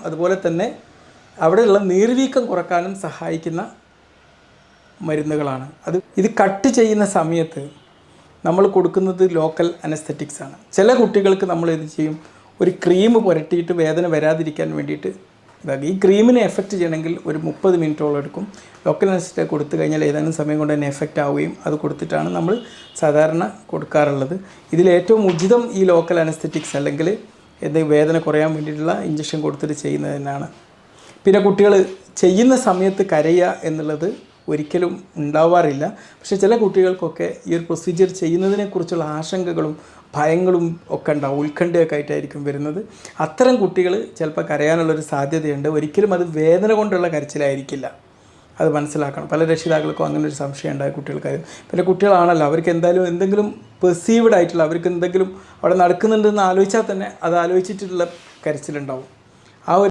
അതുപോലെ തന്നെ അവിടെയുള്ള നീർവീക്കം കുറക്കാനും സഹായിക്കുന്ന മരുന്നുകളാണ്. ഇത് കട്ട് ചെയ്യുന്ന സമയത്ത് നമ്മൾ കൊടുക്കുന്നത് ലോക്കൽ അനസ്തെറ്റിക്സ് ആണ്. ചില കുട്ടികൾക്ക് നമ്മൾ ഇത് ചെയ്യും, ഒരു ക്രീം പുരട്ടിയിട്ട് വേദന വരാതിരിക്കാൻ വേണ്ടിയിട്ട് ഈ ക്രീമിനെ എഫക്റ്റ് ചെയ്യണമെങ്കിൽ ഒരു 30 മിനിറ്റോളം എടുക്കും. ലോക്കൽ അനസ്തെറ്റിക് കൊടുത്തു കഴിഞ്ഞാൽ ഏതാനും സമയം കൊണ്ട് തന്നെ എഫക്റ്റ് ആവുകയും അത് കൊടുത്തിട്ടാണ് നമ്മൾ സാധാരണ കൊടുക്കാറുള്ളത്. ഇതിലേറ്റവും ഉചിതം ഈ ലോക്കൽ അനസ്തെറ്റിക്സ് അല്ലെങ്കിൽ വേദന കുറയാൻ വേണ്ടിയിട്ടുള്ള ഇഞ്ചക്ഷൻ കൊടുത്തിട്ട് ചെയ്യുന്നതിനാണ്. പിന്നെ കുട്ടികൾ ചെയ്യുന്ന സമയത്ത് കരയുക എന്നുള്ളത് ഒരിക്കലും ഉണ്ടാവാറില്ല. പക്ഷേ ചില കുട്ടികൾക്കൊക്കെ ഈ ഒരു പ്രൊസീജിയർ ചെയ്യുന്നതിനെക്കുറിച്ചുള്ള ആശങ്കകളും ഭയങ്ങളും ഒക്കെ ഉണ്ടാവും, ഉത്കണ്ഠയൊക്കെ ആയിട്ടായിരിക്കും വരുന്നത്. അത്തരം കുട്ടികൾ ചിലപ്പോൾ കരയാനുള്ളൊരു സാധ്യതയുണ്ട്. ഒരിക്കലും അത് വേദന കൊണ്ടുള്ള കരച്ചിലായിരിക്കില്ല, അത് മനസ്സിലാക്കണം. പല രക്ഷിതാക്കൾക്കും അങ്ങനെ ഒരു സംശയം ഉണ്ടായ കുട്ടികൾക്കാരും. പിന്നെ കുട്ടികളാണല്ലോ, അവർക്ക് എന്തെങ്കിലും പെർസീവ്ഡ് ആയിട്ടുള്ള, അവർക്ക് എന്തെങ്കിലും അവിടെ നടക്കുന്നുണ്ടെന്ന് ആലോചിച്ചാൽ തന്നെ അത് ആലോചിച്ചിട്ടുള്ള കരച്ചിലുണ്ടാവും. ആ